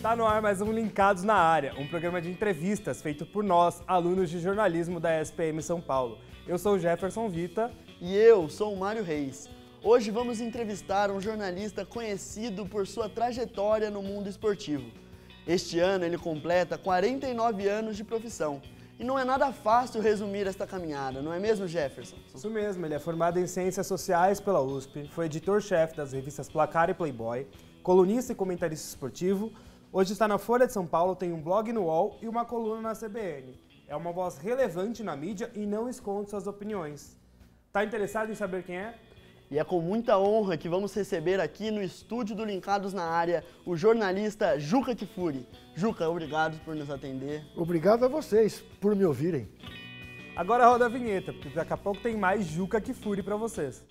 Tá no ar mais um Linkados na Área, um programa de entrevistas feito por nós, alunos de jornalismo da SPM São Paulo. Eu sou o Jefferson Vita. E eu sou o Mário Reis. Hoje vamos entrevistar um jornalista conhecido por sua trajetória no mundo esportivo. Este ano ele completa 49 anos de profissão. E não é nada fácil resumir esta caminhada, não é mesmo, Jefferson? Isso mesmo, ele é formado em Ciências Sociais pela USP, foi editor-chefe das revistas Placar e Playboy, colunista e comentarista esportivo. Hoje está na Folha de São Paulo, tem um blog no UOL e uma coluna na CBN. É uma voz relevante na mídia e não esconde suas opiniões. Tá interessado em saber quem é? E é com muita honra que vamos receber aqui no estúdio do Linkados na Área o jornalista Juca Kfouri. Juca, obrigado por nos atender. Obrigado a vocês por me ouvirem. Agora roda a vinheta, porque daqui a pouco tem mais Juca Kfouri para vocês.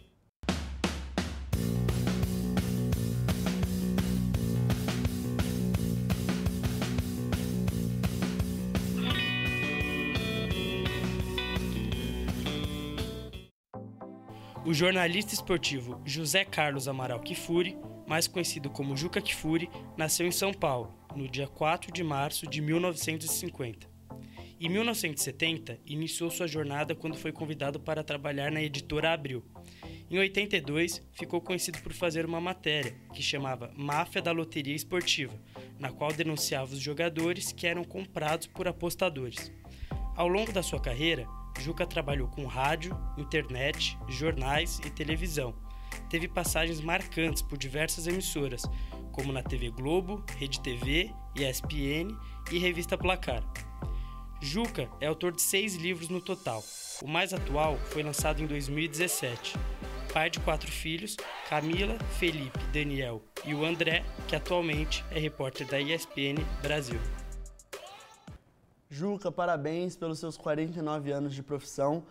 O jornalista esportivo José Carlos Amaral Kfouri, mais conhecido como Juca Kfouri, nasceu em São Paulo, no dia 4 de março de 1950. Em 1970, iniciou sua jornada quando foi convidado para trabalhar na editora Abril. Em 82, ficou conhecido por fazer uma matéria, que chamava Máfia da Loteria Esportiva, na qual denunciava os jogadores que eram comprados por apostadores. Ao longo da sua carreira, Juca trabalhou com rádio, internet, jornais e televisão. Teve passagens marcantes por diversas emissoras, como na TV Globo, Rede TV, ESPN e Revista Placar. Juca é autor de 6 livros no total. O mais atual foi lançado em 2017. Pai de 4 filhos, Camila, Felipe, Daniel e o André, que atualmente é repórter da ESPN Brasil. Juca, parabéns pelos seus 49 anos de profissão.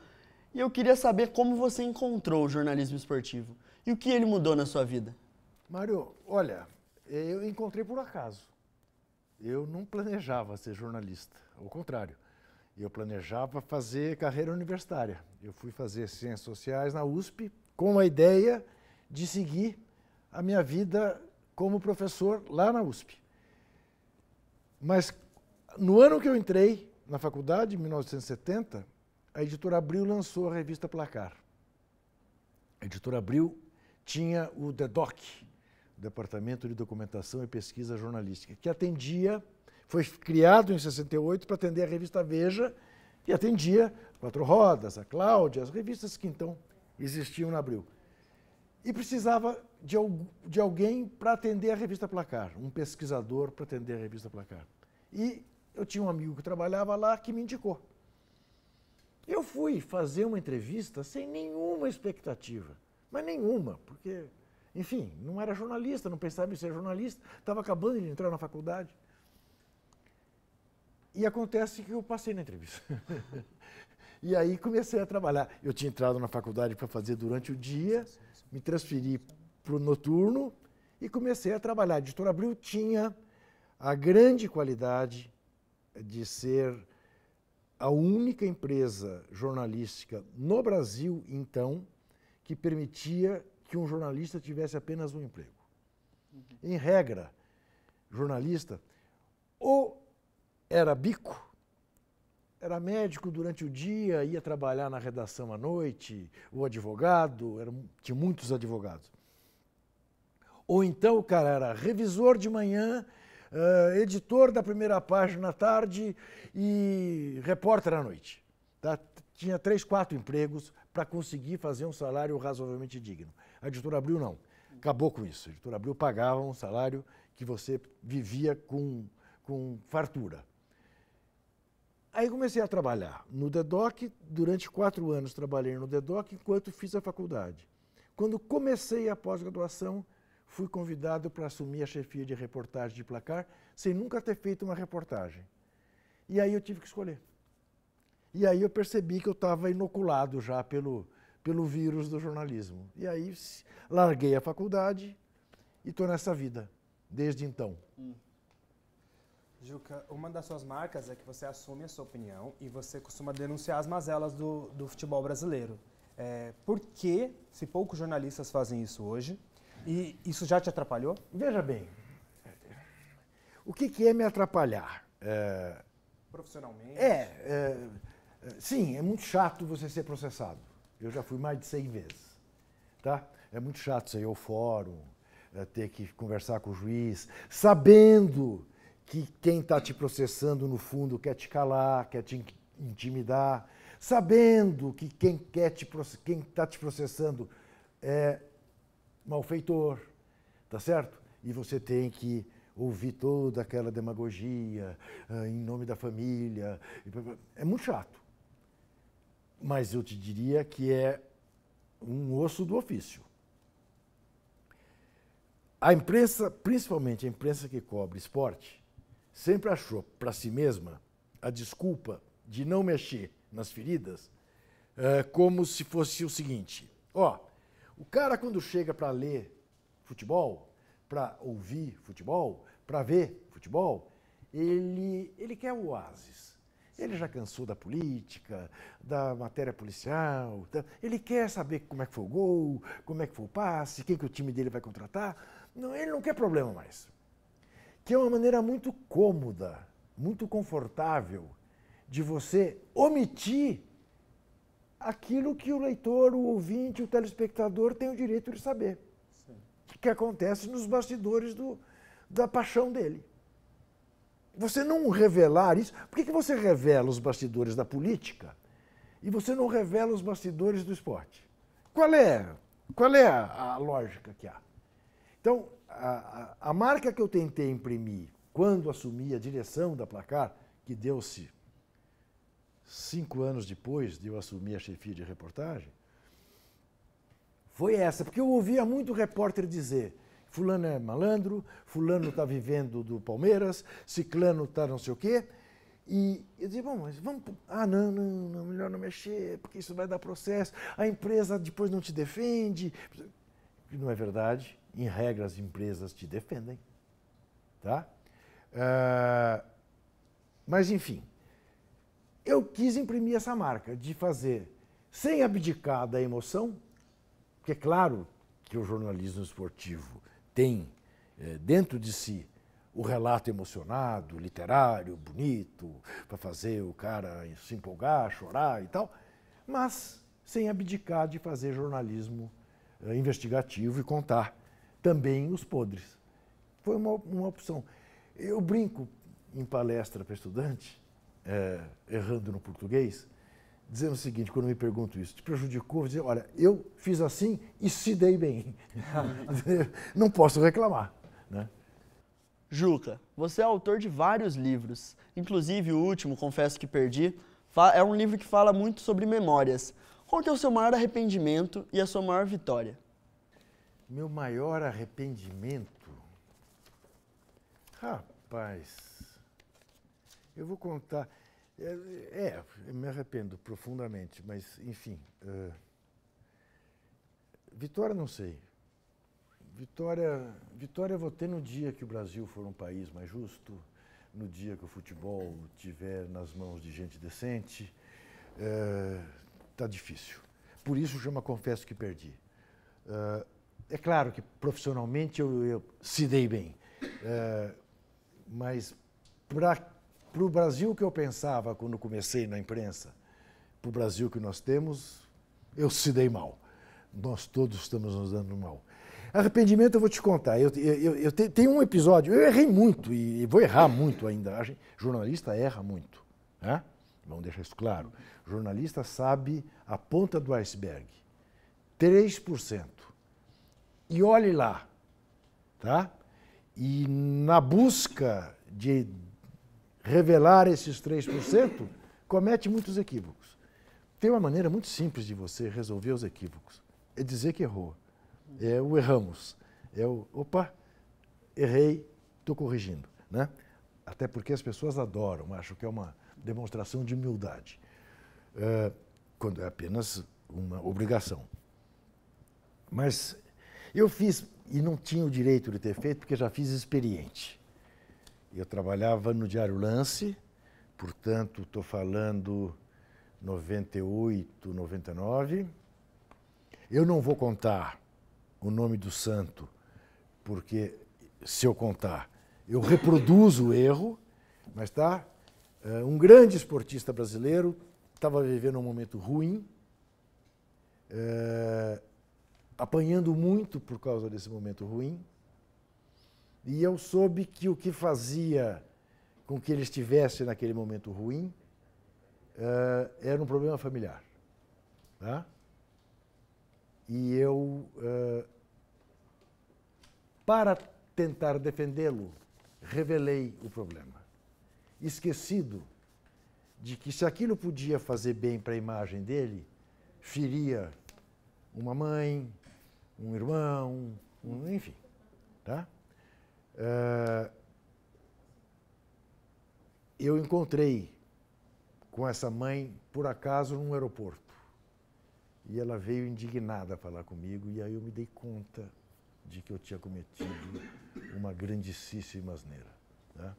E eu queria saber como você encontrou o jornalismo esportivo e o que ele mudou na sua vida. Mário, olha, eu encontrei por acaso. Eu não planejava ser jornalista, ao contrário. Eu planejava fazer carreira universitária. Eu fui fazer Ciências Sociais na USP com a ideia de seguir a minha vida como professor lá na USP. Mas no ano que eu entrei na faculdade, em 1970, a editora Abril lançou a revista Placar. A editora Abril tinha o DEDOC, o Departamento de Documentação e Pesquisa Jornalística, que atendia, foi criado em 68 para atender a revista Veja, e atendia Quatro Rodas, a Cláudia, as revistas que então existiam na Abril. E precisava de alguém para atender a revista Placar, um pesquisador para atender a revista Placar. E eu tinha um amigo que trabalhava lá que me indicou. Eu fui fazer uma entrevista sem nenhuma expectativa, mas nenhuma, porque, enfim, não era jornalista, não pensava em ser jornalista, estava acabando de entrar na faculdade. E acontece que eu passei na entrevista. E aí comecei a trabalhar. Eu tinha entrado na faculdade para fazer durante o dia, me transferi para o noturno e comecei a trabalhar. A editora Abril tinha a grande qualidade de ser a única empresa jornalística no Brasil, então, que permitia que um jornalista tivesse apenas um emprego. Em regra, jornalista ou era bico, era médico durante o dia, ia trabalhar na redação à noite, ou advogado, tinha muitos advogados. Ou então o cara era revisor de manhã, editor da primeira página à tarde e repórter à noite. Tá? Tinha 3, 4 empregos para conseguir fazer um salário razoavelmente digno. A editora Abril não. Acabou com isso. A editora Abril pagava um salário que você vivia com fartura. Aí comecei a trabalhar no DEDOC. Durante 4 anos trabalhei no DEDOC enquanto fiz a faculdade. Quando comecei a pós-graduação, fui convidado para assumir a chefia de reportagem de Placar, sem nunca ter feito uma reportagem. E aí eu tive que escolher. E aí eu percebi que eu estava inoculado já pelo vírus do jornalismo. E aí larguei a faculdade e estou nessa vida, desde então. Juca, uma das suas marcas é que você assume a sua opinião e você costuma denunciar as mazelas do futebol brasileiro. Por que, se poucos jornalistas fazem isso hoje, e isso já te atrapalhou? Veja bem, O que é me atrapalhar? Profissionalmente? Sim, é muito chato você ser processado. Eu já fui mais de 100 vezes. Tá? É muito chato você ir ao fórum, ter que conversar com o juiz, sabendo que quem está te processando, no fundo, quer te calar, quer te intimidar, sabendo que quem está te processando é malfeitor, tá certo? E você tem que ouvir toda aquela demagogia em nome da família. É muito chato. Mas eu te diria que é um osso do ofício. A imprensa, principalmente a imprensa que cobre esporte, sempre achou para si mesma a desculpa de não mexer nas feridas como se fosse o seguinte: o cara quando chega para ler futebol, para ouvir futebol, para ver futebol, ele quer o oásis. Ele já cansou da política, da matéria policial, ele quer saber como é que foi o gol, como é que foi o passe, quem que o time dele vai contratar. Não, ele não quer problema mais. Que é uma maneira muito cômoda, muito confortável de você omitir aquilo que o leitor, o ouvinte, o telespectador tem o direito de saber. Sim. Que acontece nos bastidores da paixão dele. Você não revelar isso... Por que você revela os bastidores da política e você não revela os bastidores do esporte? Qual é a lógica que há? Então, a marca que eu tentei imprimir quando assumi a direção da Placar, que deu-se 5 anos depois de eu assumir a chefia de reportagem, foi essa, porque eu ouvia muito repórter dizer: fulano é malandro, fulano está vivendo do Palmeiras, ciclano está não sei o quê. E eu dizia, bom, mas vamos... não, melhor não mexer, porque isso vai dar processo, a empresa depois não te defende. Não é verdade. Em regra, as empresas te defendem. Tá? Mas, enfim, eu quis imprimir essa marca de fazer, sem abdicar da emoção, porque é claro que o jornalismo esportivo tem dentro de si o relato emocionado, literário, bonito, para fazer o cara se empolgar, chorar e tal, mas sem abdicar de fazer jornalismo investigativo e contar também os podres. Foi uma opção. Eu brinco em palestra para estudante, errando no português, dizendo o seguinte, quando me perguntam isso: te prejudicou? Eu dizer, olha, eu fiz assim e se dei bem. Não posso reclamar. Né? Juca, você é autor de vários livros, inclusive o último, Confesso que Perdi, é um livro que fala muito sobre memórias. Qual que é o seu maior arrependimento e a sua maior vitória? Meu maior arrependimento? Rapaz, eu vou contar... eu me arrependo profundamente, mas, enfim... Vitória, não sei. Vitória eu vou ter no dia que o Brasil for um país mais justo, no dia que o futebol estiver nas mãos de gente decente. Tá difícil. Por isso chama Confesso que Perdi. É claro que profissionalmente eu se dei bem, mas para o Brasil que eu pensava quando comecei na imprensa, para o Brasil que nós temos, eu se dei mal. Nós todos estamos nos dando mal. Arrependimento eu vou te contar. Eu tenho um episódio, eu errei muito e vou errar muito ainda. Jornalista erra muito. Né? Vamos deixar isso claro. O jornalista sabe a ponta do iceberg. 3%. E olhe lá. Tá? E na busca de revelar esses 3%, comete muitos equívocos. Tem uma maneira muito simples de você resolver os equívocos. É dizer que errou. É o erramos. É o, opa, errei, estou corrigindo. Né? Até porque as pessoas adoram, acham que é uma demonstração de humildade. Quando é apenas uma obrigação. Mas eu fiz, e não tinha o direito de ter feito, porque já fiz experiente. Eu trabalhava no Diário Lance, portanto, estou falando 98, 99. Eu não vou contar o nome do santo, porque se eu contar, eu reproduzo o erro, mas tá? Um grande esportista brasileiro estava vivendo um momento ruim, apanhando muito por causa desse momento ruim, e eu soube que o que fazia com que ele estivesse naquele momento ruim era um problema familiar. Tá? E eu, para tentar defendê-lo, revelei o problema, esquecido de que se aquilo podia fazer bem para a imagem dele, feria uma mãe, um irmão, enfim. Tá? Eu encontrei com essa mãe, por acaso, num aeroporto. E ela veio indignada falar comigo, e aí eu me dei conta de que eu tinha cometido uma grandíssima asneira. Tá?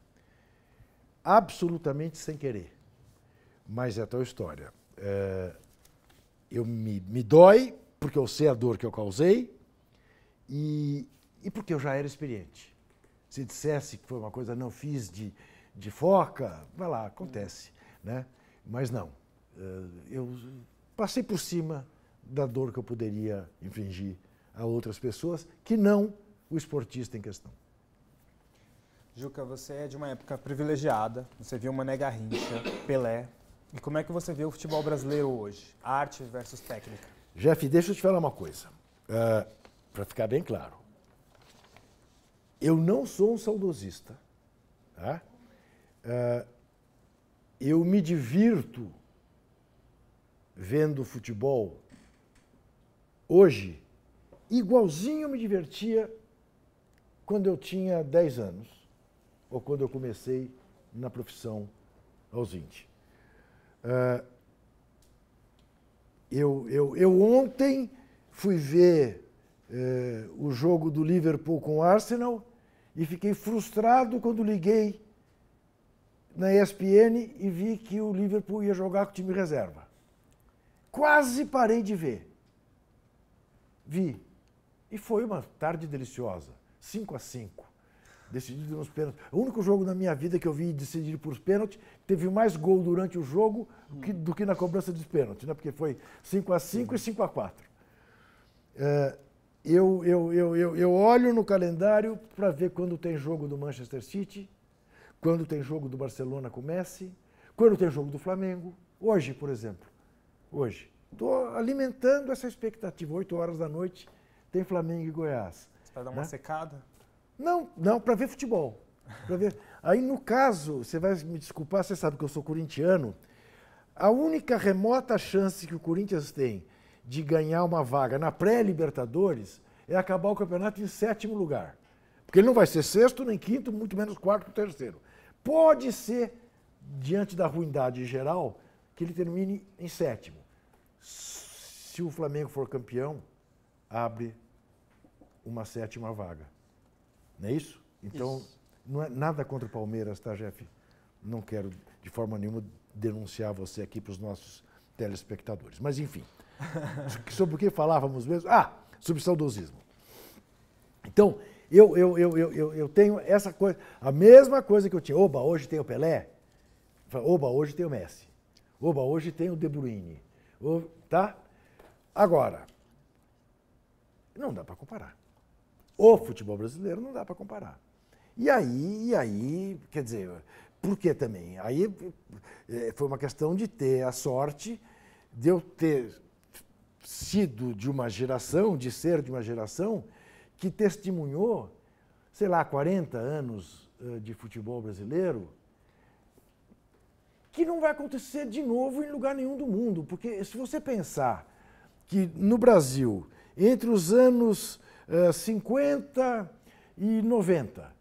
Absolutamente sem querer. Mas é a tal história. Eu me dói, porque eu sei a dor que eu causei, e porque eu já era experiente. Se dissesse que foi uma coisa não fiz de foca, vai lá, acontece. Né? Mas não. Eu passei por cima da dor que eu poderia infligir a outras pessoas, que não o esportista em questão. Juca, você é de uma época privilegiada, você viu Mané Garrincha, Pelé. E como é que você vê o futebol brasileiro hoje? Arte versus técnica. Jeff, deixa eu te falar uma coisa, para ficar bem claro. Eu não sou um saudosista. Tá? Eu me divirto vendo futebol hoje, igualzinho eu me divertia quando eu tinha 10 anos, ou quando eu comecei na profissão aos 20. Eu ontem fui ver o jogo do Liverpool com o Arsenal e fiquei frustrado quando liguei na ESPN e vi que o Liverpool ia jogar com o time reserva. Quase parei de ver. Vi. E foi uma tarde deliciosa. 5-5. Decidido nos pênaltis. O único jogo na minha vida que eu vi decidido por pênalti, teve mais gol durante o jogo do que na cobrança dos pênaltis, né? Porque foi 5-5 e 5-4. Eu olho no calendário para ver quando tem jogo do Manchester City, quando tem jogo do Barcelona com o Messi, quando tem jogo do Flamengo. Hoje, por exemplo. Hoje. Estou alimentando essa expectativa. 8 horas da noite tem Flamengo e Goiás. Para dar uma secada? Não, para ver futebol. Pra ver. Aí, no caso, você vai me desculpar, você sabe que eu sou corintiano, a única remota chance que o Corinthians tem de ganhar uma vaga na pré-Libertadores é acabar o campeonato em 7º lugar. Porque ele não vai ser 6º, nem 5º, muito menos 4º ou 3º. Pode ser, diante da ruindade geral, que ele termine em 7º. Se o Flamengo for campeão, abre uma 7ª vaga. Não é isso? Então, isso. Não é nada contra o Palmeiras, tá, Jeff? Não quero, de forma nenhuma, denunciar você aqui para os nossos telespectadores. Mas, enfim, sobre o que falávamos mesmo? Sobre saudosismo. Então, eu tenho essa coisa, a mesma coisa que eu tinha. Oba, hoje tem o Pelé. Oba, hoje tem o Messi. Oba, hoje tem o De Bruyne. Tá? Agora, não dá para comparar. O futebol brasileiro não dá para comparar. E aí, quer dizer, por que também? Aí foi uma questão de ter a sorte de eu ter sido de uma geração, de ser de uma geração que testemunhou, sei lá, 40 anos de futebol brasileiro, que não vai acontecer de novo em lugar nenhum do mundo. Porque se você pensar que no Brasil, entre os anos 50 e 90,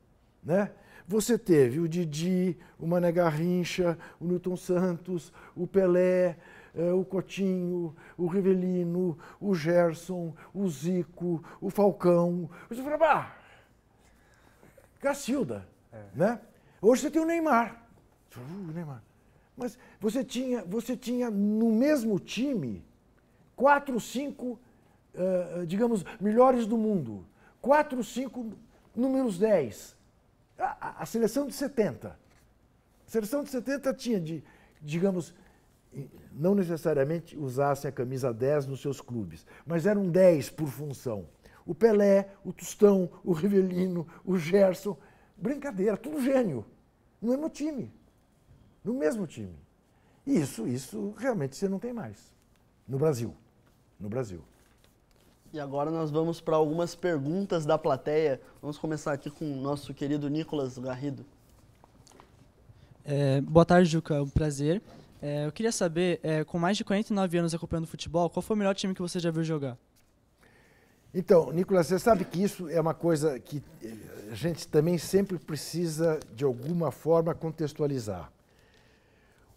né? Você teve o Didi, o Mané Garrincha, o Newton Santos, o Pelé, o Coutinho, o Rivelino, o Gerson, o Zico, o Falcão. Você fala, Cacilda, né? Hoje você tem o Neymar. Neymar. Mas você tinha no mesmo time 4, 5, digamos, melhores do mundo. 4, 5 números 10. A seleção de 70. A seleção de 70 tinha, digamos, não necessariamente usassem a camisa 10 nos seus clubes, mas eram 10 por função. O Pelé, o Tostão, o Rivelino, o Gerson, brincadeira, tudo gênio, no mesmo time. No mesmo time. E isso realmente você não tem mais. No Brasil. No Brasil. E agora nós vamos para algumas perguntas da plateia. Vamos começar aqui com o nosso querido Nicolas Garrido. Boa tarde, Juca. É um prazer. Eu queria saber, com mais de 49 anos acompanhando futebol, qual foi o melhor time que você já viu jogar? Então, Nicolas, você sabe que isso é uma coisa que a gente também sempre precisa, de alguma forma, contextualizar.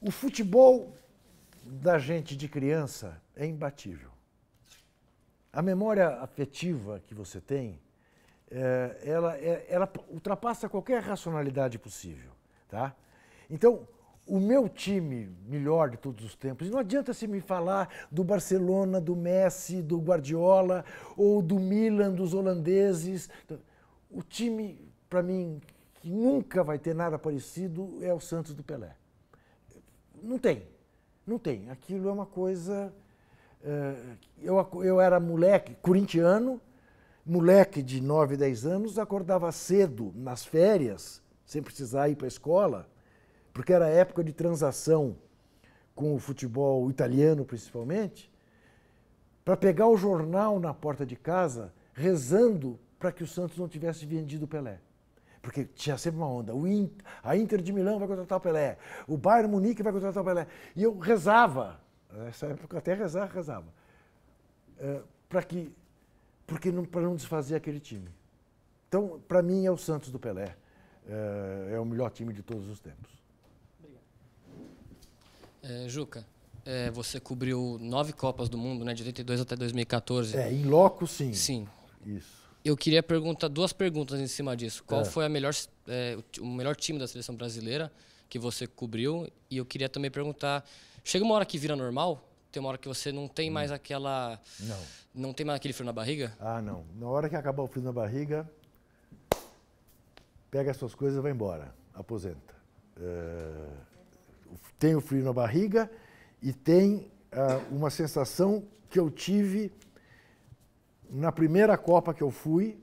O futebol da gente de criança é imbatível. A memória afetiva que você tem, ela ultrapassa qualquer racionalidade possível, tá? Então, o meu time melhor de todos os tempos, não adianta se me falar do Barcelona, do Messi, do Guardiola, ou do Milan, dos holandeses. O time, para mim, que nunca vai ter nada parecido é o Santos do Pelé. Não tem, não tem. Aquilo é uma coisa... Eu era moleque, corintiano, moleque de 9, 10 anos, acordava cedo nas férias, sem precisar ir para a escola, porque era época de transação com o futebol italiano, principalmente, para pegar o jornal na porta de casa, rezando para que o Santos não tivesse vendido o Pelé. Porque tinha sempre uma onda. A Inter de Milão vai contratar o Pelé, o Bayern Munique vai contratar o Pelé. E eu rezava, nessa época até rezava, para não desfazer aquele time. Então, para mim, é o Santos do Pelé. É o melhor time de todos os tempos. Juca, você cobriu 9 Copas do Mundo, né, de 82 até 2014. Em loco, sim. Sim. Isso. Eu queria perguntar 2 perguntas em cima disso. Qual foi o melhor time da seleção brasileira que você cobriu? E eu queria também perguntar, chega uma hora que vira normal? Tem uma hora que você não tem mais aquela... Não tem mais aquele frio na barriga? Ah, não. Na hora que acabar o frio na barriga, pega as suas coisas e vai embora. Aposenta. Tem o frio na barriga e tem uma sensação que eu tive na primeira Copa que eu fui,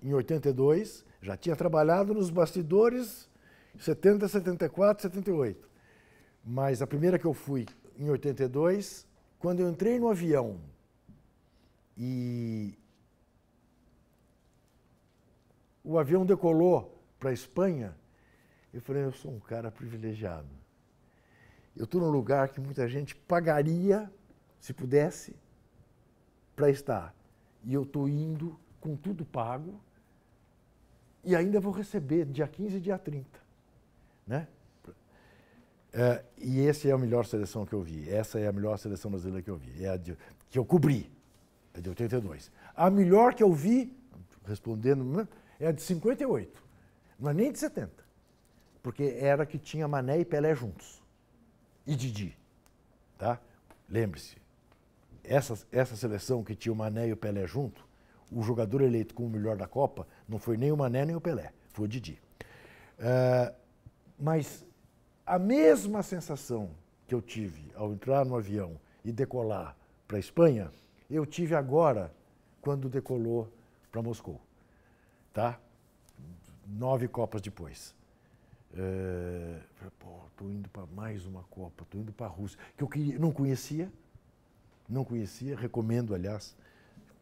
em 82. Já tinha trabalhado nos bastidores em 70, 74, 78. Mas a primeira que eu fui, em 82, quando eu entrei no avião e o avião decolou para a Espanha, eu falei, eu sou um cara privilegiado. Eu estou num lugar que muita gente pagaria, se pudesse, para estar. E eu estou indo com tudo pago e ainda vou receber dia 15 e dia 30. Né? E essa é a melhor seleção que eu vi. Essa é a melhor seleção brasileira que eu vi. É a que eu cobri, é de 82. A melhor que eu vi, respondendo, é a de 58. Não é nem de 70. Porque era que tinha Mané e Pelé juntos. E Didi. Tá? Lembre-se, essa seleção que tinha o Mané e o Pelé junto, o jogador eleito como o melhor da Copa não foi nem o Mané nem o Pelé, foi o Didi. Mas a mesma sensação que eu tive ao entrar no avião e decolar para a Espanha, eu tive agora quando decolou para Moscou. Tá? 9 Copas depois. Estou indo para mais uma Copa, estou indo para a Rússia, que eu não conhecia, recomendo, aliás,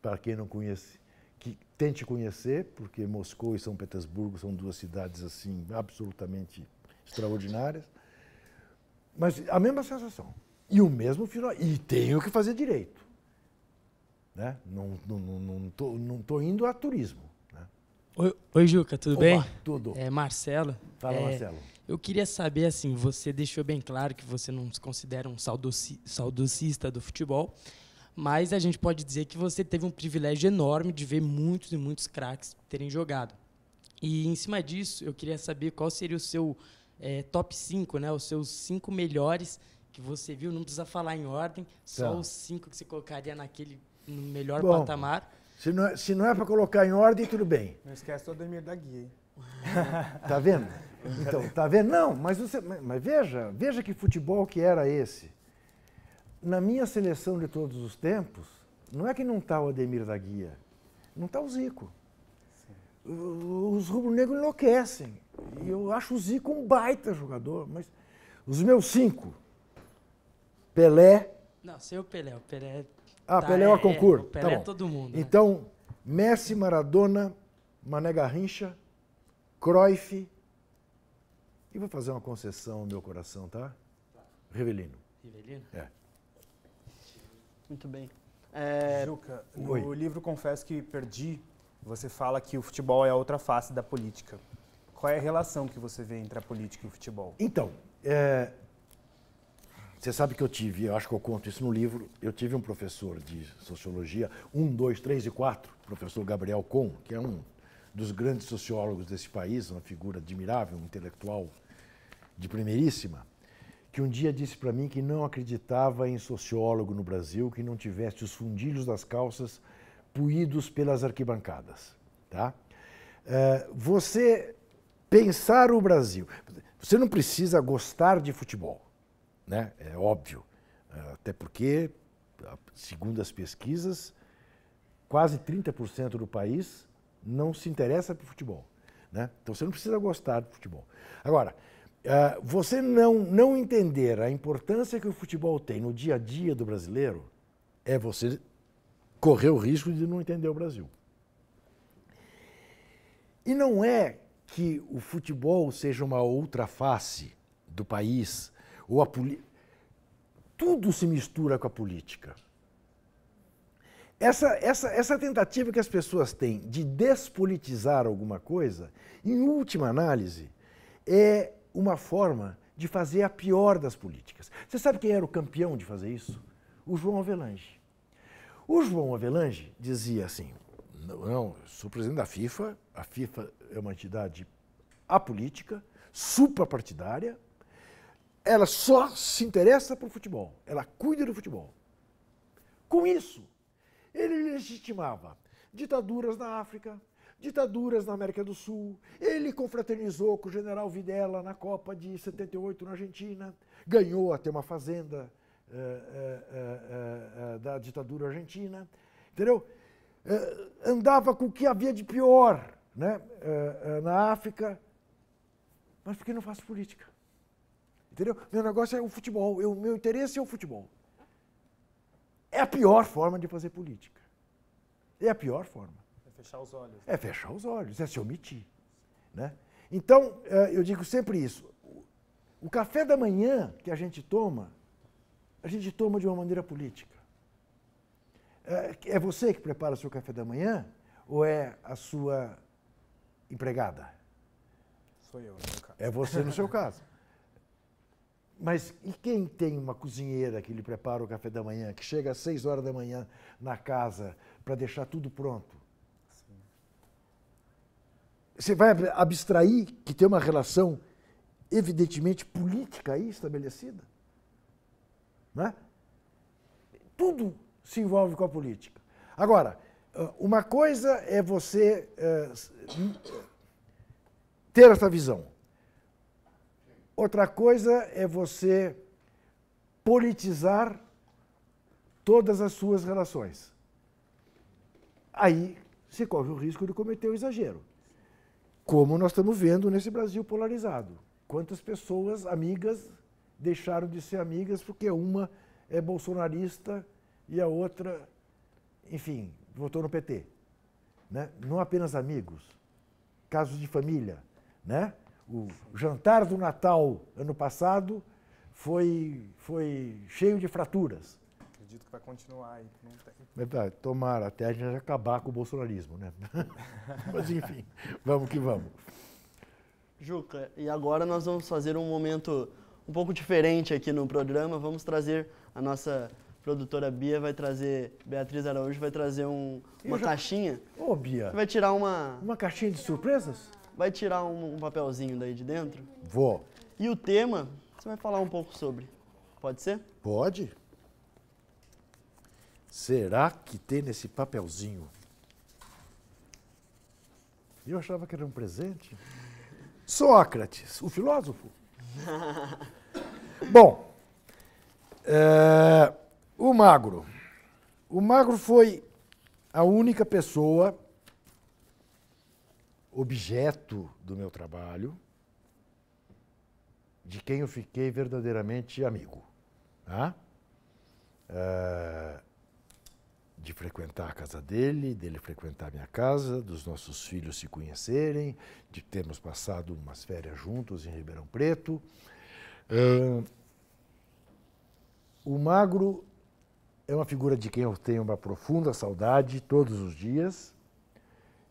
para quem não conhece, que tente conhecer, porque Moscou e São Petersburgo são 2 cidades assim absolutamente extraordinárias, mas a mesma sensação, e o mesmo final, e tenho que fazer direito. Né? Não estou indo a turismo. Oi, Juca, tudo bem? Tudo. Marcelo. Fala, Marcelo. Eu queria saber, assim, você deixou bem claro que você não se considera um saudosista do futebol, mas a gente pode dizer que você teve um privilégio enorme de ver muitos e muitos craques terem jogado. E, em cima disso, eu queria saber qual seria o seu top 5, né? Os seus 5 melhores que você viu. Não precisa falar em ordem, só os 5 que você colocaria no melhor patamar. Se não é para colocar em ordem, tudo bem. Não esquece o Ademir da Guia, hein? Tá vendo? Então, tá vendo? Não, mas veja que futebol que era esse. Na minha seleção de todos os tempos, não é que não está o Ademir da Guia, não está o Zico. Os rubro-negros enlouquecem. E eu acho o Zico um baita jogador, mas os meus 5, Pelé... Não, sem o Pelé. O Pelé... Pelé é o concurso. O Pelé é todo mundo. Então, Messi, Maradona, Mané Garrincha, Cruyff... E vou fazer uma concessão ao meu coração, tá? Rivelino. Rivelino? É. Muito bem. Juca, no livro Confesso que Perdi, você fala que o futebol é a outra face da política. Qual é a relação que você vê entre a política e o futebol? Então, você sabe que eu acho que eu conto isso no livro, eu tive um professor de sociologia, 1, 2, 3 e 4, professor Gabriel Kohn, que é um dos grandes sociólogos desse país, uma figura admirável, um intelectual de primeiríssima, que um dia disse para mim que não acreditava em sociólogo no Brasil que não tivesse os fundilhos das calças puídos pelas arquibancadas. Tá? Você pensar o Brasil, você não precisa gostar de futebol, né? É óbvio, até porque, segundo as pesquisas, quase 30% do país não se interessa por futebol, né? Então você não precisa gostar de futebol. Agora, você não entender a importância que o futebol tem no dia a dia do brasileiro é você correr o risco de não entender o Brasil. E não é que o futebol seja uma outra face do país, ou tudo se mistura com a política. Essa tentativa que as pessoas têm de despolitizar alguma coisa, em última análise, é uma forma de fazer a pior das políticas. Você sabe quem era o campeão de fazer isso? O João Havelange. O João Havelange dizia assim, não, eu sou presidente da FIFA, a FIFA é uma entidade apolítica, suprapartidária, ela só se interessa por futebol, ela cuida do futebol. Com isso, ele legitimava ditaduras na África, ditaduras na América do Sul, ele confraternizou com o general Videla na Copa de 78 na Argentina, ganhou até uma fazenda da ditadura argentina, entendeu? Andava com o que havia de pior, né? Na África, mas por que não faço política? Entendeu? Meu negócio é o futebol, meu interesse é o futebol. É a pior forma de fazer política. É a pior forma. É fechar os olhos. É fechar os olhos, é se omitir. Né? Então, eu digo sempre isso. O café da manhã que a gente toma de uma maneira política. É você que prepara o seu café da manhã ou é a sua empregada? Sou eu, no meu caso. É você no seu caso. Mas e quem tem uma cozinheira que lhe prepara o café da manhã, que chega às 6 horas da manhã na casa para deixar tudo pronto? Sim. Você vai abstrair que tem uma relação evidentemente política aí estabelecida? Não é? Tudo se envolve com a política. Agora, uma coisa é você ter essa visão. Outra coisa é você politizar todas as suas relações. Aí você corre o risco de cometer o exagero. Como nós estamos vendo nesse Brasil polarizado. Quantas pessoas, amigas, deixaram de ser amigas porque uma é bolsonarista e a outra, enfim, votou no PT. Né? Não apenas amigos, casos de família, né? O jantar do Natal, ano passado, foi cheio de fraturas. Acredito que vai continuar aí. Tomara, até a gente acabar com o bolsonarismo, né? Mas, enfim, vamos que vamos. Juca, e agora nós vamos fazer um momento um pouco diferente aqui no programa. Vamos trazer, a nossa produtora Bia vai trazer, Beatriz Araújo vai trazer uma caixinha. Ô, Bia. Vai tirar uma caixinha de surpresas? Vai tirar um papelzinho daí de dentro? Vou. E o tema, você vai falar um pouco sobre. Pode ser? Pode. Será que tem nesse papelzinho Eu achava que era um presente. Sócrates, o filósofo. Bom, o Magro. O Magro foi a única pessoa, objeto do meu trabalho, de quem eu fiquei verdadeiramente amigo. Tá? De frequentar a casa dele frequentar a minha casa, dos nossos filhos se conhecerem, de termos passado umas férias juntos em Ribeirão Preto. O Magro é uma figura de quem eu tenho uma profunda saudade todos os dias.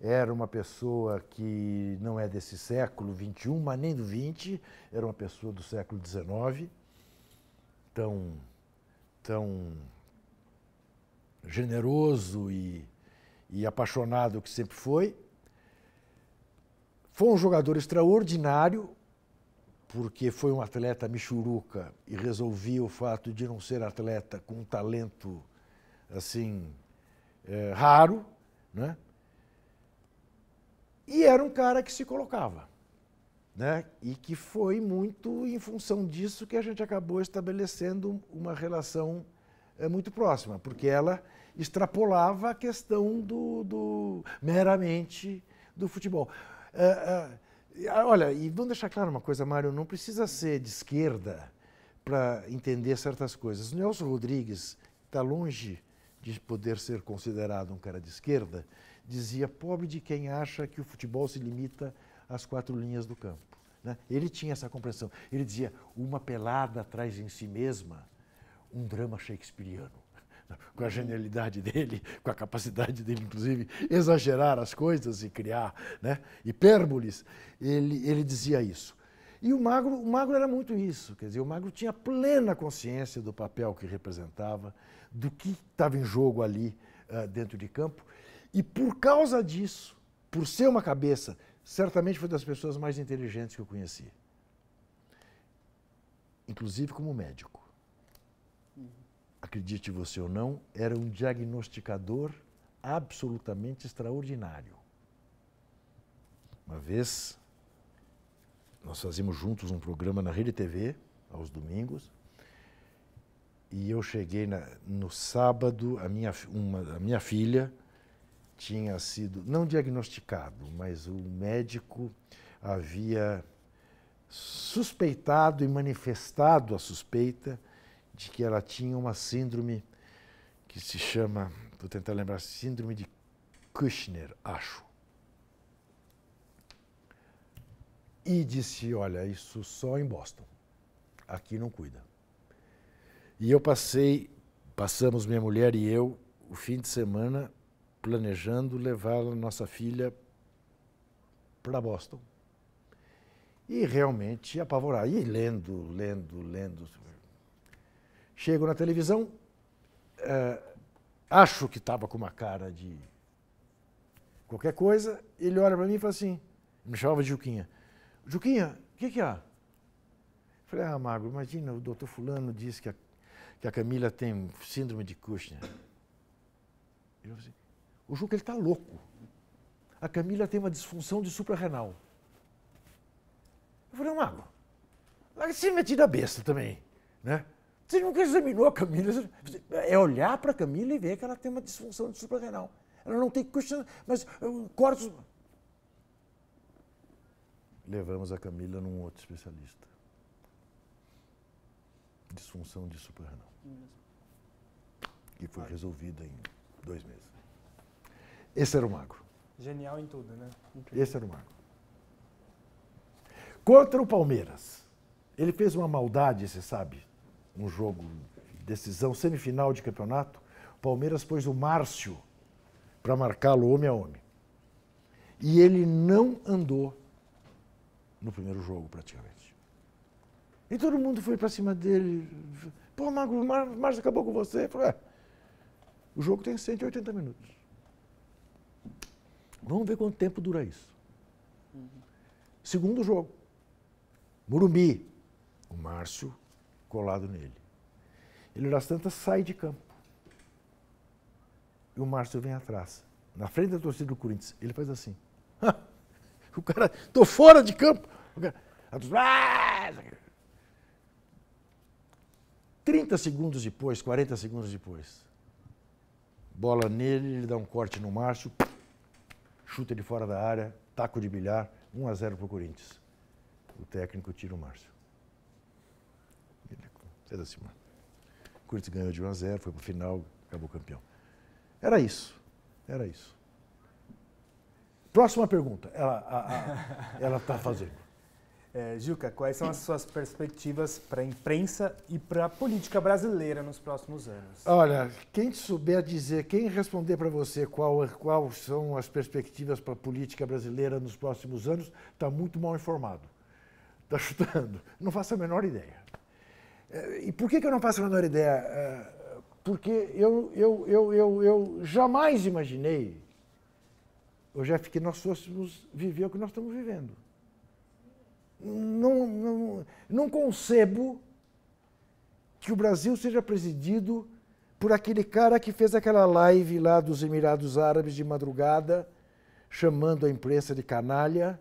Era uma pessoa que não é desse século XXI, mas nem do XX, era uma pessoa do século XIX, tão generoso e apaixonado que sempre foi. Foi um jogador extraordinário, porque foi um atleta michuruca e resolvia o fato de não ser atleta com um talento assim raro, né? E era um cara que se colocava, né? E que foi muito em função disso que a gente acabou estabelecendo uma relação muito próxima, porque ela extrapolava a questão meramente do futebol. Olha, e vamos deixar claro uma coisa, Mário, não precisa ser de esquerda para entender certas coisas. Nelson Rodrigues está longe de poder ser considerado um cara de esquerda, dizia, pobre de quem acha que o futebol se limita às 4 linhas do campo. Né? Ele tinha essa compreensão. Ele dizia, uma pelada traz em si mesma um drama shakespeariano. Com a genialidade dele, com a capacidade dele, inclusive, exagerar as coisas e criar, né, hipérboles, ele dizia isso. E o Magro era muito isso, quer dizer, o Magro tinha plena consciência do papel que representava, do que estava em jogo ali dentro de campo, e por causa disso, por ser uma cabeça, certamente foi das pessoas mais inteligentes que eu conheci, inclusive como médico. Acredite você ou não, era um diagnosticador absolutamente extraordinário. Uma vez, nós fazíamos juntos um programa na Rede TV, aos domingos, e eu cheguei no sábado, a minha filha tinha sido, não diagnosticado, mas o médico havia suspeitado e manifestado a suspeita de que ela tinha uma síndrome que se chama, vou tentar lembrar, síndrome de Kushner, acho. E disse, olha, isso só em Boston, aqui não cuida. E passamos minha mulher e eu, o fim de semana, planejando levar a nossa filha para Boston. E realmente apavorar, e lendo. Chego na televisão, acho que estava com uma cara de qualquer coisa, ele olha para mim e fala assim, me chamava de Juquinha. Juquinha, o que há? Falei, Magro, imagina, o doutor fulano disse que a Camila tem síndrome de Kushner. Ele falou assim, o Juca, ele está louco. A Camila tem uma disfunção de suprarrenal. Eu falei, Magro, larga de ser metido a besta também, né? Você nunca examinou a Camila. É olhar para a Camila e ver que ela tem uma disfunção de suprarrenal. Ela não tem Kushner, mas cortes... Levamos a Camila num outro especialista. Disfunção de suprarrenal. Que foi resolvida em 2 meses. Esse era o Magro. Genial em tudo, né? Esse era o Magro. Contra o Palmeiras. Ele fez uma maldade, você sabe, um jogo, decisão, semifinal de campeonato. O Palmeiras pôs o Márcio para marcá-lo homem a homem. E ele não andou no primeiro jogo, praticamente. E todo mundo foi para cima dele. Pô, Magro, o Márcio acabou com você. Eu falei, o jogo tem 180 minutos. Vamos ver quanto tempo dura isso. Segundo jogo. Morumbi. O Márcio colado nele. Ele, das tantas, sai de campo. E o Márcio vem atrás. Na frente da torcida do Corinthians. Ele faz assim. O cara, tô fora de campo. O cara, 30 segundos depois, 40 segundos depois, bola nele, ele dá um corte no Márcio, chuta ele fora da área, taco de bilhar, 1-0 pro Corinthians. O técnico tira o Márcio. Fez assim, mano. O Corinthians ganhou de 1-0, foi pro final, acabou campeão. Era isso. Era isso. Próxima pergunta. Ela está fazendo. Juca, quais são as suas perspectivas para a imprensa e para a política brasileira nos próximos anos? Olha, quem souber dizer, quem responder para você quais são as perspectivas para a política brasileira nos próximos anos, está muito mal informado. Está chutando. Não faço a menor ideia. E por que eu não faço a menor ideia? Porque eu jamais imaginei, Jeff, que nós fôssemos viver o que nós estamos vivendo. Não concebo que o Brasil seja presidido por aquele cara que fez aquela live lá dos Emirados Árabes de madrugada, chamando a imprensa de canalha,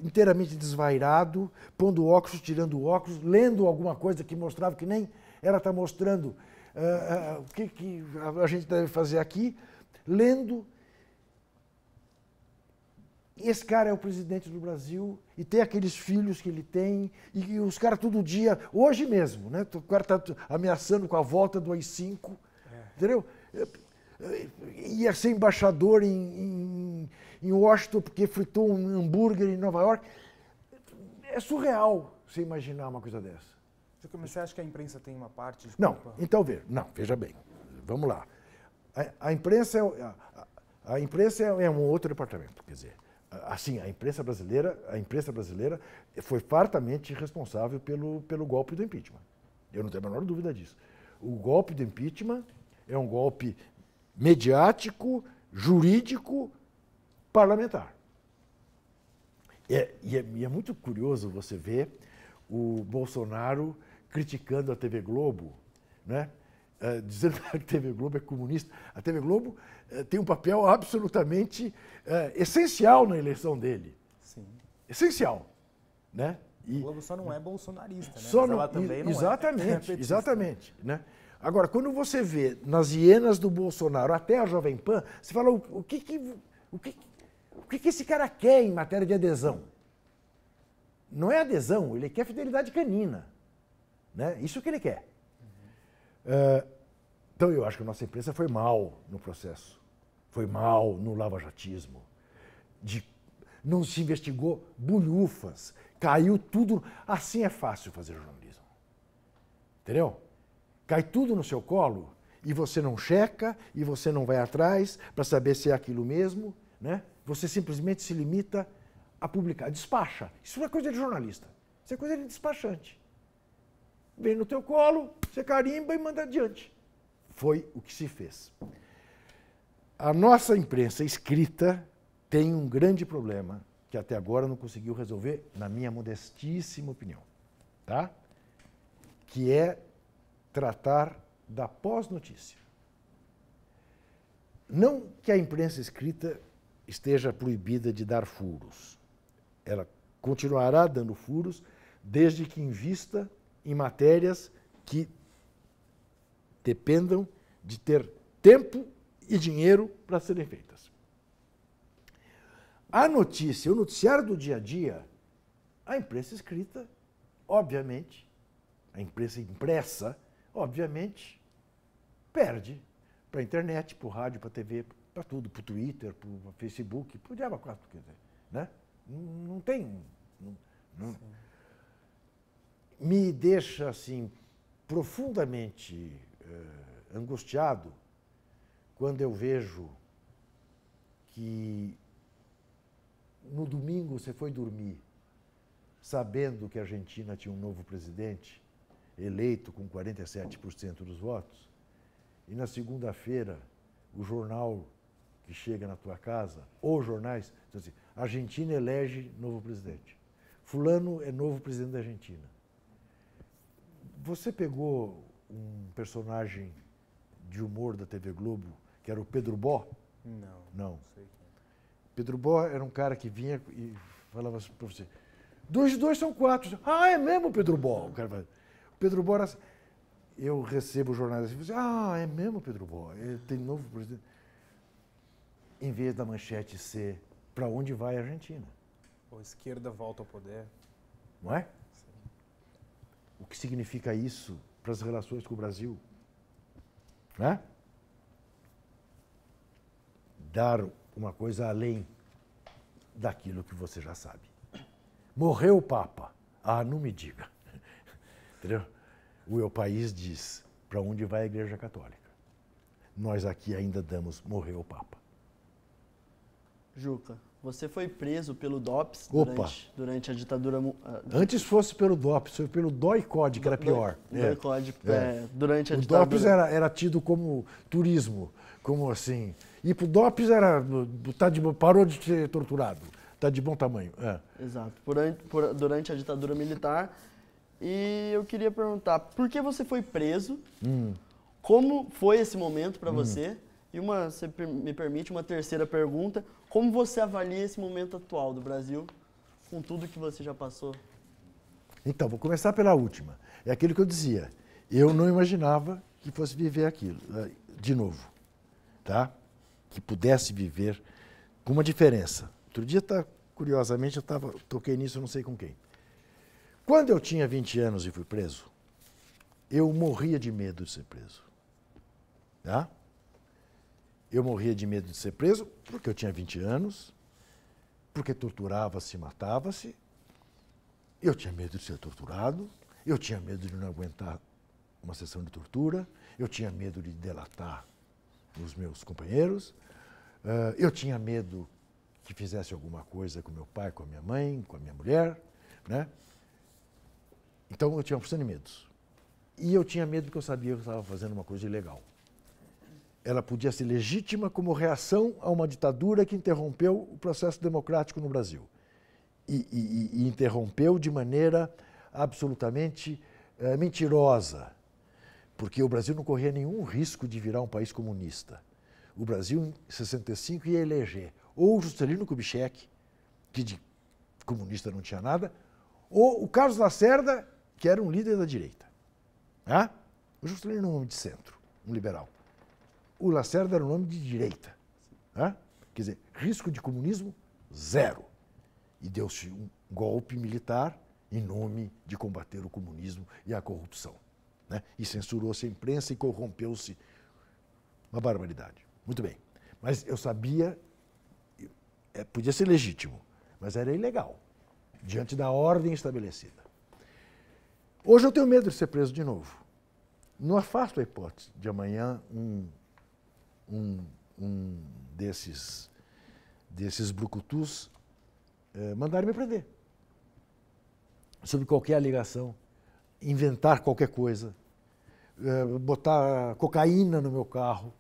inteiramente desvairado, pondo óculos, tirando óculos, lendo alguma coisa que mostrava que nem ela está mostrando o que a gente deve fazer aqui, lendo. Esse cara é o presidente do Brasil e tem aqueles filhos que ele tem e os caras todo dia, hoje mesmo, né? O cara está ameaçando com a volta do AI-5, entendeu? Ia ser embaixador em Washington porque fritou um hambúrguer em Nova York. É surreal você imaginar uma coisa dessa. Você acha que a imprensa tem uma parte de Não, culpa? então veja bem, vamos lá. A imprensa é um outro departamento, quer dizer. Assim, a imprensa brasileira foi fartamente responsável pelo golpe do impeachment. Eu não tenho a menor dúvida disso. O golpe do impeachment é um golpe mediático, jurídico, parlamentar. E é muito curioso você ver o Bolsonaro criticando a TV Globo, né? Dizendo que a TV Globo é comunista. A TV Globo tem um papel absolutamente essencial na eleição dele. Sim. Essencial. Né? A Globo só não é bolsonarista, né? Só Mas não, ela também não exatamente, é. exatamente. Né? Agora, quando você vê nas hienas do Bolsonaro até a Jovem Pan, você fala o que esse cara quer em matéria de adesão? Não é adesão, ele quer fidelidade canina. Né? Isso que ele quer. Então, eu acho que a nossa imprensa foi mal no processo. Foi mal no lavajatismo. Não se investigou bulhufas. Caiu tudo. Assim é fácil fazer jornalismo. Entendeu? Cai tudo no seu colo e você não checa e você não vai atrás para saber se é aquilo mesmo. Né? Você simplesmente se limita a publicar. Despacha. Isso não é coisa de jornalista. Isso é coisa de despachante. Vem no teu colo, você carimba e manda adiante. Foi o que se fez. A nossa imprensa escrita tem um grande problema que até agora não conseguiu resolver, na minha modestíssima opinião, tá? Que é tratar da pós-notícia. Não que a imprensa escrita esteja proibida de dar furos. Ela continuará dando furos desde que invista em matérias que dependam de ter tempo e dinheiro para serem feitas. A notícia, o noticiário do dia a dia, a imprensa escrita, obviamente, a imprensa impressa, obviamente, perde para a internet, para o rádio, para a TV, para tudo, para o Twitter, para o Facebook, para o diabo 4, quer dizer, né? Não tem... Me deixa, assim, profundamente angustiado quando eu vejo que no domingo você foi dormir sabendo que a Argentina tinha um novo presidente eleito com 47% dos votos e na segunda-feira o jornal que chega na tua casa, ou jornais, diz assim, Argentina elege novo presidente. Fulano é novo presidente da Argentina. Você pegou um personagem de humor da TV Globo, que era o Pedro Bó? Não. Não. Sei Pedro Bó era um cara que vinha e falava assim para você, 2 e 2 são 4. Ah, é mesmo, Pedro Bó? O cara fala, Pedro Bó era... Eu recebo jornais assim, é mesmo, Pedro Bó? Tem novo presidente. Em vez da manchete ser para onde vai a Argentina. A esquerda volta ao poder. Não é? O que significa isso para as relações com o Brasil? Né? Dar uma coisa além daquilo que você já sabe. Morreu o Papa. Ah, não me diga. Entendeu? O meu país diz para onde vai a Igreja Católica. Nós aqui ainda damos morreu o Papa. Juca, você foi preso pelo DOPS durante a ditadura... Antes fosse pelo DOPS, foi pelo DOI-CODE, que era pior. DOI-CODE, durante a o ditadura... O DOPS era tido como turismo, como assim... E pro DOPS era... parou de ser torturado, tá de bom tamanho. Exato, durante a ditadura militar. E eu queria perguntar, por que você foi preso? Como foi esse momento para você? E você me permite uma terceira pergunta, como você avalia esse momento atual do Brasil, com tudo que você já passou? Então, vou começar pela última. É aquilo que eu dizia. Eu não imaginava que fosse viver aquilo, de novo. Que pudesse viver com uma diferença. Outro dia, curiosamente, toquei nisso, não sei com quem. Quando eu tinha 20 anos e fui preso, eu morria de medo de ser preso. Eu morria de medo de ser preso porque eu tinha 20 anos, porque torturava-se, matava-se. Eu tinha medo de ser torturado, eu tinha medo de não aguentar uma sessão de tortura, eu tinha medo de delatar os meus companheiros, eu tinha medo que fizesse alguma coisa com meu pai, com a minha mãe, com a minha mulher, né? Então eu tinha uma porção de medos. E eu tinha medo porque eu sabia que eu estava fazendo uma coisa ilegal. Ela podia ser legítima como reação a uma ditadura que interrompeu o processo democrático no Brasil. E interrompeu de maneira absolutamente mentirosa, porque o Brasil não corria nenhum risco de virar um país comunista. O Brasil, em 65, ia eleger ou o Juscelino Kubitschek, que de comunista não tinha nada, ou o Carlos Lacerda, que era um líder da direita. O Juscelino era um homem de centro, um liberal. O Lacerda era um homem de direita. Quer dizer, risco de comunismo, zero. E deu-se um golpe militar em nome de combater o comunismo e a corrupção. E censurou-se a imprensa e corrompeu-se. Uma barbaridade. Muito bem. Mas eu sabia, podia ser legítimo, mas era ilegal, diante da ordem estabelecida. Hoje eu tenho medo de ser preso de novo. Não afasto a hipótese de amanhã um desses brucutus mandarem me prender. Sobre qualquer alegação, inventar qualquer coisa, botar cocaína no meu carro,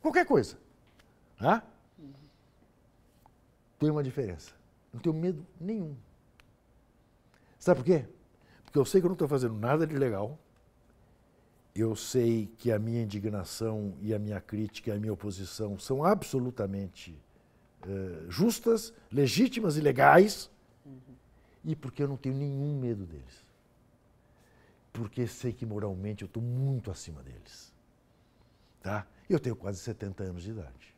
qualquer coisa. Tem uma diferença. Não tenho medo nenhum. Sabe por quê? Porque eu sei que eu não estou fazendo nada de ilegal. Eu sei que a minha indignação e a minha crítica e a minha oposição são absolutamente justas, legítimas e legais. E porque eu não tenho nenhum medo deles. Porque sei que moralmente eu estou muito acima deles. Eu tenho quase 70 anos de idade.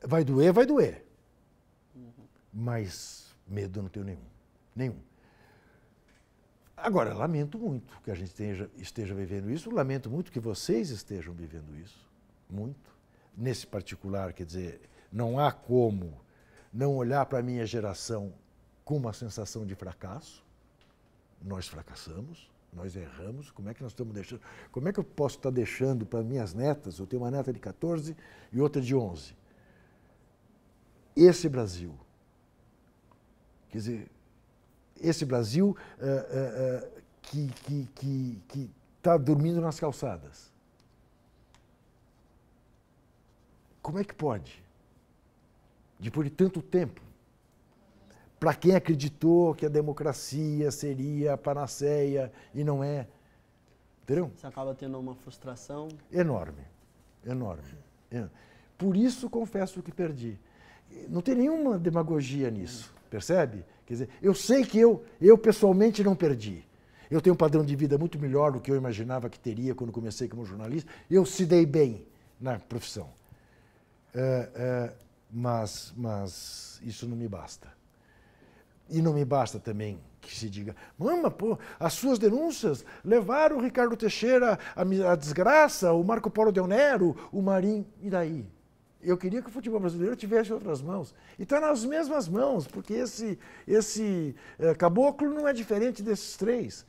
Vai doer, vai doer. Mas medo eu não tenho nenhum. Nenhum. Agora, lamento muito que a gente esteja vivendo isso, lamento muito que vocês estejam vivendo isso, muito. Nesse particular, quer dizer, não há como não olhar para a minha geração com uma sensação de fracasso. Nós fracassamos, nós erramos, como é que nós estamos deixando? Como é que eu posso estar deixando para minhas netas, eu tenho uma neta de 14 e outra de 11, esse Brasil, quer dizer, esse Brasil que está dormindo nas calçadas. Como é que pode? Depois de tanto tempo, para quem acreditou que a democracia seria a panaceia e não é, entendeu? Você acaba tendo uma frustração? Enorme, enorme. Por isso confesso que perdi. Não tem nenhuma demagogia nisso, percebe? Quer dizer, eu sei que eu pessoalmente não perdi. Eu tenho um padrão de vida muito melhor do que eu imaginava que teria quando comecei como jornalista. Eu se dei bem na profissão. Mas isso não me basta. E não me basta também que se diga, mama, pô, as suas denúncias levaram o Ricardo Teixeira à desgraça, o Marco Polo Del Nero, o Marinho, e daí? Eu queria que o futebol brasileiro tivesse outras mãos. E está nas mesmas mãos, porque esse caboclo não é diferente desses três.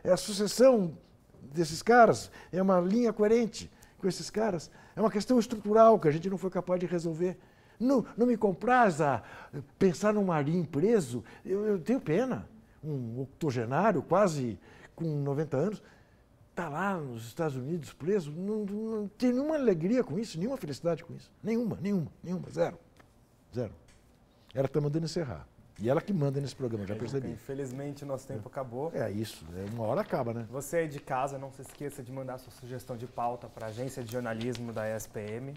É a sucessão desses caras, é uma linha coerente com esses caras. É uma questão estrutural que a gente não foi capaz de resolver. Não me compraz a pensar num Marinho preso. Eu tenho pena. Um octogenário, quase com 90 anos, está lá nos Estados Unidos preso. Não tem nenhuma alegria com isso, nenhuma felicidade com isso. Nenhuma. Zero. Ela está mandando encerrar. E ela que manda nesse programa, já percebi. Infelizmente, o nosso tempo acabou. É isso, uma hora acaba, né? Você aí de casa, não se esqueça de mandar sua sugestão de pauta para a agência de jornalismo da ESPM.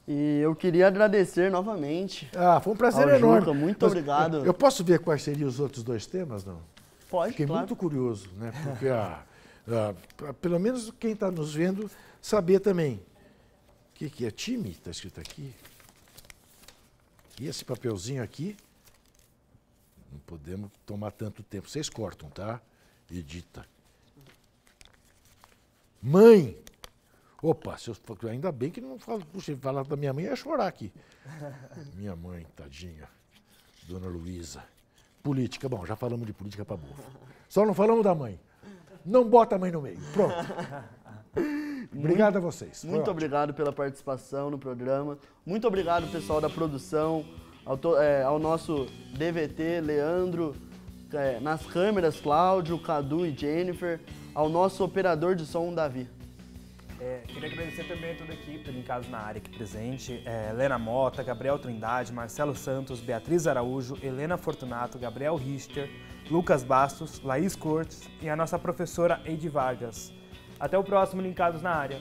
E eu queria agradecer novamente. Foi um prazer ao enorme. Juca, muito obrigado. Eu posso ver quais seriam os outros dois temas, não? Pode, Fiquei claro. muito curioso, né? Porque, pelo menos quem está nos vendo, saber também. O que é time? Está escrito aqui. E esse papelzinho aqui, não podemos tomar tanto tempo. Vocês cortam, tá? Edita. Mãe! Opa, ainda bem que não falo. Puxa, falar da minha mãe, ia chorar aqui. Minha mãe, tadinha. Dona Luísa. Política, bom, já falamos de política para burro. Só não falamos da mãe. Não bota a mãe no meio. Pronto. Obrigado a vocês. Muito obrigado pela participação no programa. Muito obrigado, pessoal da produção, ao nosso DVT, Leandro, nas câmeras, Cláudio, Cadu e Jennifer, ao nosso operador de som, Davi. Queria agradecer também a toda a equipe do Linkados na Área aqui presente, Helena Mota, Gabriel Trindade, Marcelo Santos, Beatriz Araújo, Helena Fortunato, Gabriel Richter, Lucas Bastos, Laís Cortes e a nossa professora Eide Vargas. Até o próximo Linkados na Área.